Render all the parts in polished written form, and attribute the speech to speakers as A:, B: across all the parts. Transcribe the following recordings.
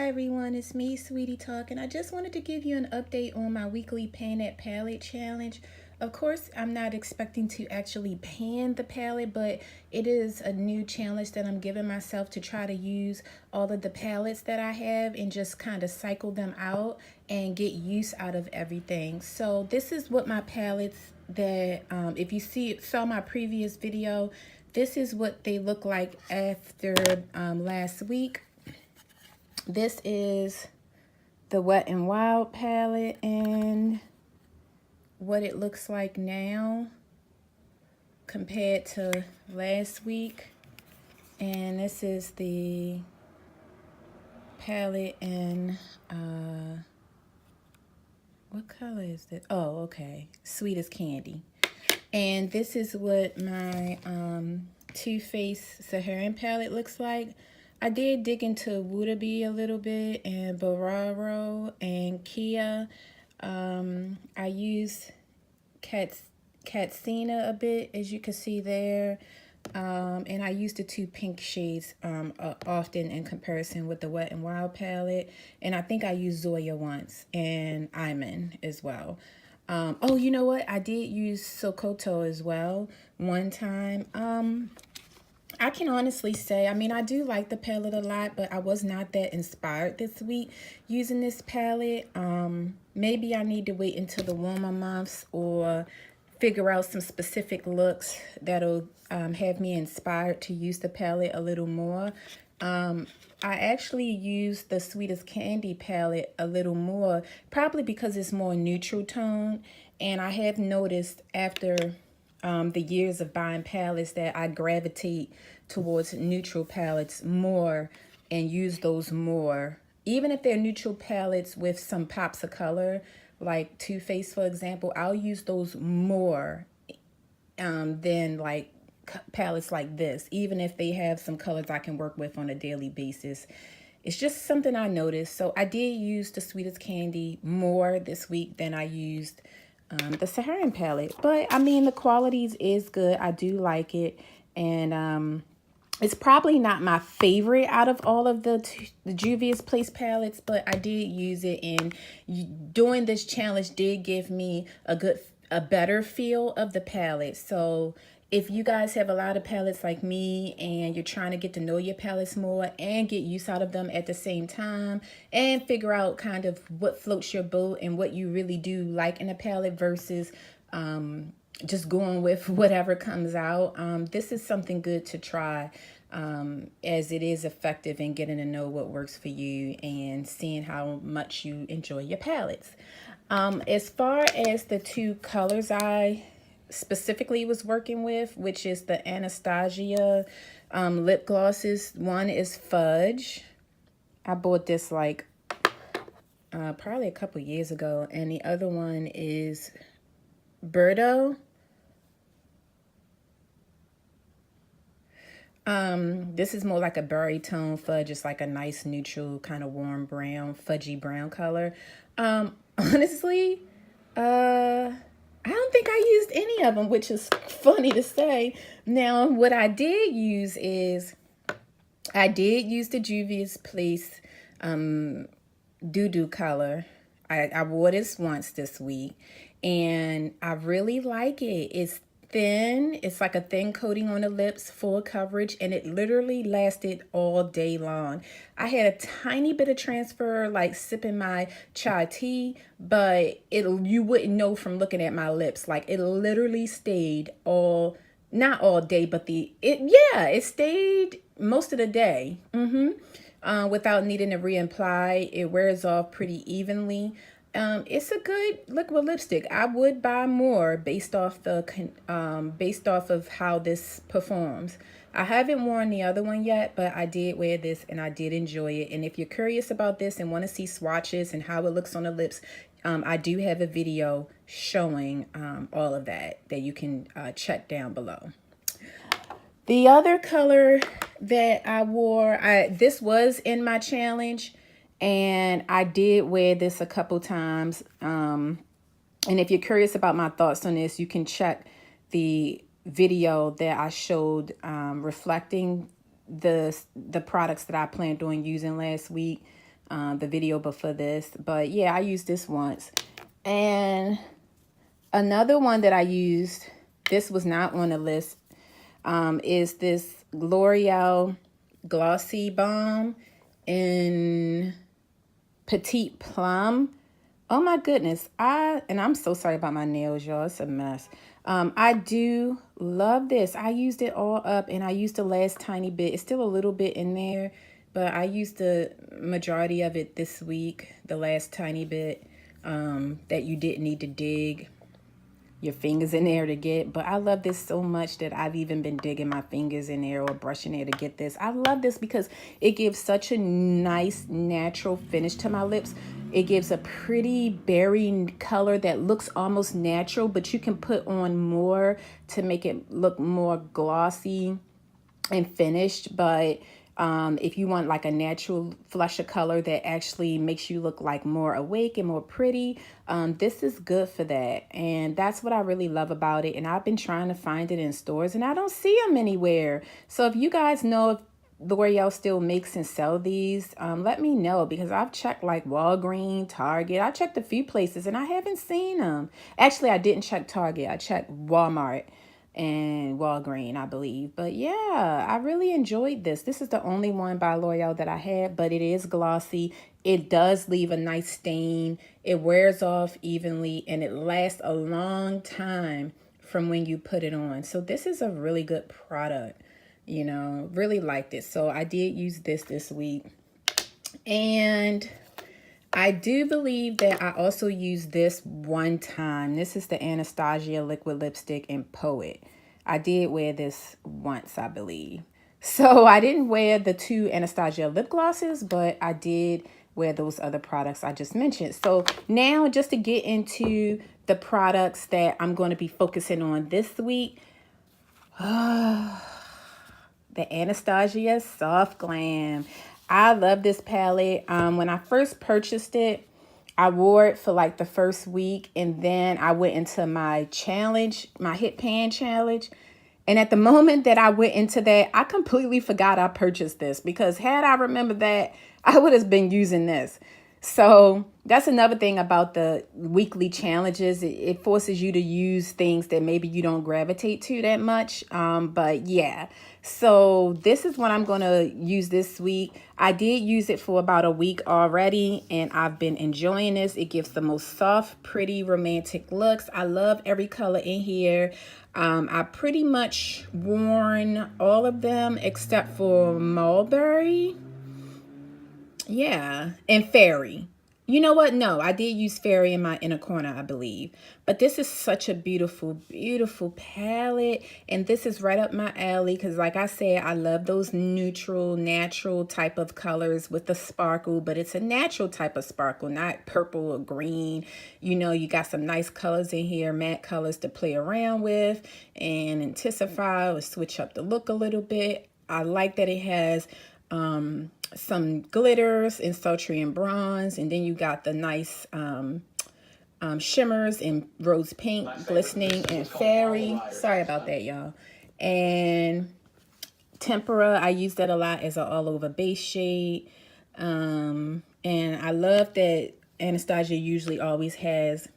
A: everyone, it's me, Sweetie Talk, and I just wanted to give you an update on my weekly Pan That Palette challenge. Of course, I'm not expecting to actually pan the palette, but it is a new challenge that I'm giving myself to try to use all of the palettes that I have and just kind of cycle them out and get use out of everything. So this is what my palettes that, if you saw my previous video, this is what they look like after last week. This is the Wet n Wild palette and what it looks like now compared to last week. And this is the palette in, what color is this? Oh, okay. Sweet as Candy. And this is what my Too Faced Saharan palette looks like. I did dig into Woodaby a little bit and Bararo and Kia. I used Katsina a bit, as you can see there. And I used the two pink shades often in comparison with the Wet n Wild palette. And I think I used Zoya once and Iman as well. Oh, you know what? I did use Sokoto as well one time. I can honestly say, I mean, I do like the palette a lot, but I was not that inspired this week using this palette. Maybe I need to wait until the warmer months or figure out some specific looks that'll have me inspired to use the palette a little more. I actually use the Sweet as Candy palette a little more, probably because it's more neutral tone. And I have noticed after the years of buying palettes that I gravitate towards neutral palettes more and use those more. Even if they're neutral palettes with some pops of color, like Too Faced, for example, I'll use those more than like palettes like this, even if they have some colors I can work with on a daily basis. It's just something I noticed. So I did use the Sweet as Candy more this week than I used the Saharan palette. But I mean, the qualities is good. I do like it. And it's probably not my favorite out of all of the Juvia's Place palettes, but I did use it, and doing this challenge did give me a better feel of the palette. So if you guys have a lot of palettes like me and you're trying to get to know your palettes more and get use out of them at the same time and figure out kind of what floats your boat and what you really do like in a palette versus just going with whatever comes out, this is something good to try, as it is effective in getting to know what works for you and seeing how much you enjoy your palettes. As far as the two colors I specifically was working with, which is the Anastasia lip glosses. One is Fudge. I bought this like probably a couple years ago, and the other one is Birdo. This is more like a berry tone fudge. It's like a nice neutral kind of warm brown, fudgy brown color. Honestly, I don't think I used any of them, which is funny to say. Now, what I did use is I did use the Juvia's Place Doo-Doo color. I wore this once this week, and I really like it. It's thin. It's like a thin coating on the lips, full coverage, and it literally lasted all day long. I had a tiny bit of transfer, like sipping my chai tea, but you wouldn't know from looking at my lips. Like, it literally stayed not all day, but it stayed most of the day. Without needing to reapply. It wears off pretty evenly. It's a good liquid lipstick. I would buy more based off of how this performs. I haven't worn the other one yet, but I did wear this and I did enjoy it. And if you're curious about this and want to see swatches and how it looks on the lips, I do have a video showing all of that you can check down below. The other color that I wore, this was in my challenge, and I did wear this a couple times. And if you're curious about my thoughts on this, you can check the video that I showed reflecting the products that I planned on using last week. the video before this. But yeah, I used this once. And another one that I used, this was not on the list, is this L'Oreal Glossy Balm in Petite Plum. Oh my goodness. And I'm so sorry about my nails, y'all. It's a mess. I do love this. I used it all up, and I used the last tiny bit. It's still a little bit in there, but I used the majority of it this week, the last tiny bit that you didn't need to dig your fingers in there to get. But I love this so much that I've even been digging my fingers in there or brushing there to get this. I love this because it gives such a nice natural finish to my lips. It gives a pretty berry color that looks almost natural, but you can put on more to make it look more glossy and finished. But if you want like a natural flush of color that actually makes you look like more awake and more pretty, this is good for that. And that's what I really love about it. And I've been trying to find it in stores and I don't see them anywhere. So if you guys know if L'Oreal still makes and sell these, let me know, because I've checked like Walgreens, Target. I checked a few places and I haven't seen them. Actually, I didn't check Target. I checked Walmart and Walgreens, I believe. But yeah, I really enjoyed this. This is the only one by L'Oreal that I had, but it is glossy. It does leave a nice stain. It wears off evenly and it lasts a long time from when you put it on. So this is a really good product. You know, really liked it. So I did use this week. And I do believe that I also used this one time. This is the Anastasia Liquid Lipstick in Poet. I did wear this once, I believe. So I didn't wear the two Anastasia lip glosses, but I did wear those other products I just mentioned. So now just to get into the products that I'm going to be focusing on this week. The Anastasia Soft Glam. I love this palette. When I first purchased it, I wore it for like the first week, and then I went into my challenge, my Hit Pan challenge. And at the moment that I went into that, I completely forgot I purchased this, because had I remembered that, I would have been using this. So that's another thing about the weekly challenges. It forces you to use things that maybe you don't gravitate to that much. But yeah, so this is what I'm going to use this week. I did use it for about a week already, and I've been enjoying this. It gives the most soft, pretty, romantic looks. I love every color in here. I pretty much worn all of them except for Mulberry. Yeah, and Fairy. You know what? No, I did use Fairy in my inner corner, I believe. But this is such a beautiful, beautiful palette. And this is right up my alley because, like I said, I love those neutral, natural type of colors with the sparkle. But it's a natural type of sparkle, not purple or green. You know, you got some nice colors in here, matte colors to play around with and intensify or switch up the look a little bit. I like that it has some glitters in sultry and bronze, and then you got the nice shimmers in rose pink, glistening, and fairy. Sorry about that, y'all. And tempera, I use that a lot as an all-over base shade. And I love that Anastasia usually always has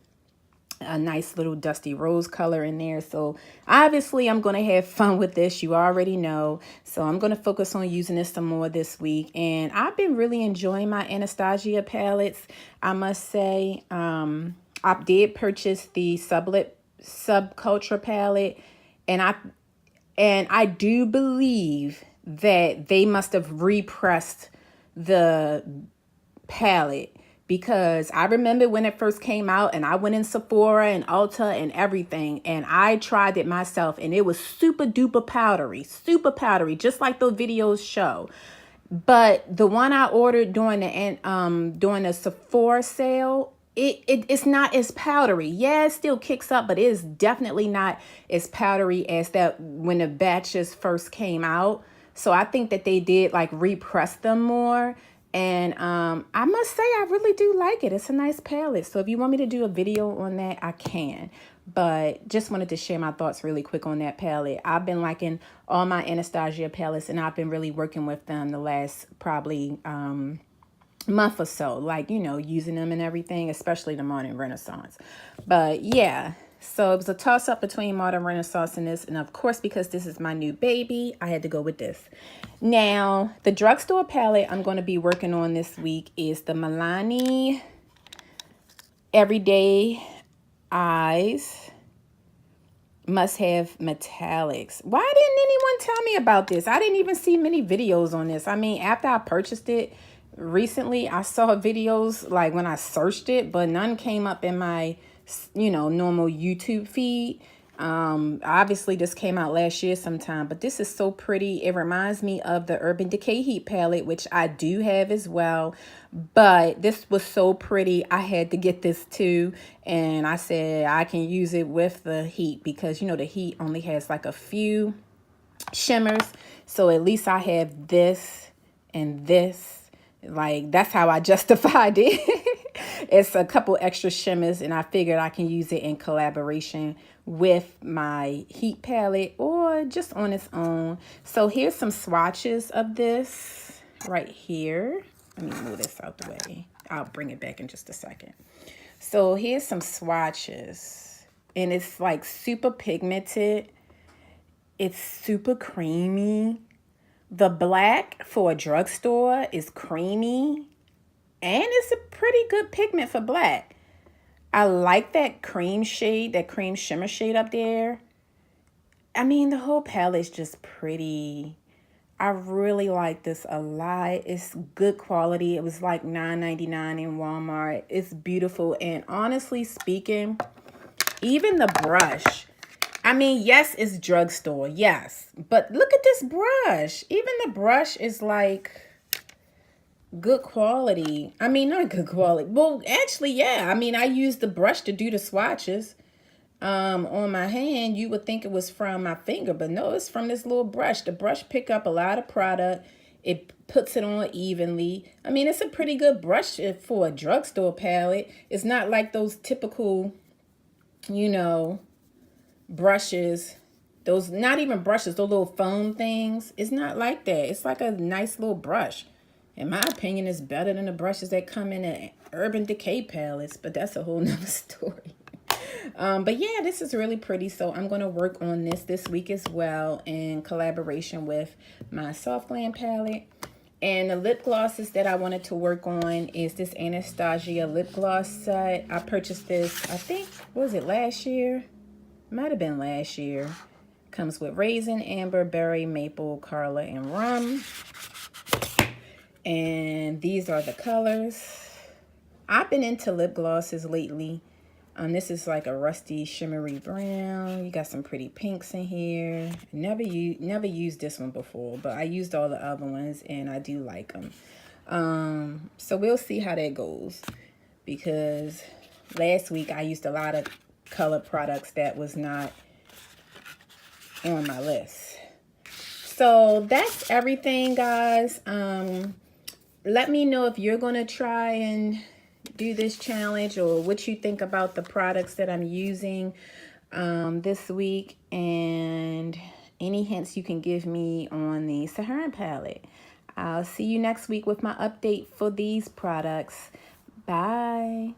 A: a nice little dusty rose color in there. So obviously I'm going to have fun with this. You already know. So I'm going to focus on using this some more this week. And I've been really enjoying my Anastasia palettes, I must say. I did purchase the Subculture palette. And I do believe that they must have repressed the palette, because I remember when it first came out and I went in Sephora and Ulta and everything, and I tried it myself, and it was super duper powdery, just like the videos show. But the one I ordered during the Sephora sale, it's not as powdery. Yeah, it still kicks up, but it is definitely not as powdery as that when the batches first came out. So I think that they did like repress them more. And I must say, I really do like it. It's a nice palette. So if you want me to do a video on that, I can. But just wanted to share my thoughts really quick on that palette. I've been liking all my Anastasia palettes, and I've been really working with them the last probably month or so, like, you know, using them and everything, especially the Modern Renaissance. But yeah, so it was a toss up between Modern Renaissance and this. And of course, because this is my new baby, I had to go with this. Now, the drugstore palette I'm going to be working on this week is the Milani Everyday Eyes Must Have Metallics. Why didn't anyone tell me about this? I didn't even see many videos on this. I mean, after I purchased it recently, I saw videos like when I searched it, but none came up in my, you know, normal YouTube feed. Obviously this came out last year sometime, but this is so pretty. It reminds me of the Urban Decay Heat palette, which I do have as well, but this was so pretty. I had to get this too. And I said I can use it with the Heat because, you know, the Heat only has like a few shimmers. So at least I have this and this. Like, that's how I justified it. It's a couple extra shimmers, and I figured I can use it in collaboration with my Heat palette or just on its own. So here's some swatches of this right here. Let me move this out the way. I'll bring it back in just a second. So here's some swatches, and it's like super pigmented. It's super creamy. The black for a drugstore is creamy, and it's a pretty good pigment for black. I like that cream shade, that cream shimmer shade up there. I mean, the whole palette's just pretty. I really like this a lot. It's good quality. It was like $9.99 in Walmart. It's beautiful. And honestly speaking, even the brush. I mean, yes, it's drugstore. Yes. But look at this brush. Even the brush is like good quality. I mean, not good quality. Well, actually, yeah. I mean, I used the brush to do the swatches on my hand. You would think it was from my finger, but no, it's from this little brush. The brush pick up a lot of product. It puts it on evenly. I mean, it's a pretty good brush for a drugstore palette. It's not like those typical, you know, brushes. Those, not even brushes, those little foam things. It's not like that. It's like a nice little brush. In my opinion, it's better than the brushes that come in the Urban Decay palettes, but that's a whole nother story. But yeah, this is really pretty. So I'm going to work on this week as well in collaboration with my Soft Glam palette. And the lip glosses that I wanted to work on is this Anastasia lip gloss set. I purchased this, I think, what was it, last year? Might have been last year. Comes with raisin, amber, berry, maple, Carla, and rum. And these are the colors. I've been into lip glosses lately. This is like a rusty shimmery brown. You got some pretty pinks in here. Never used this one before, but I used all the other ones and I do like them. So we'll see how that goes, because last week I used a lot of color products that was not on my list. So that's everything, guys. Let me know if you're gonna try and do this challenge or what you think about the products that I'm using this week, and any hints you can give me on the Saharan palette. I'll see you next week with my update for these products. Bye.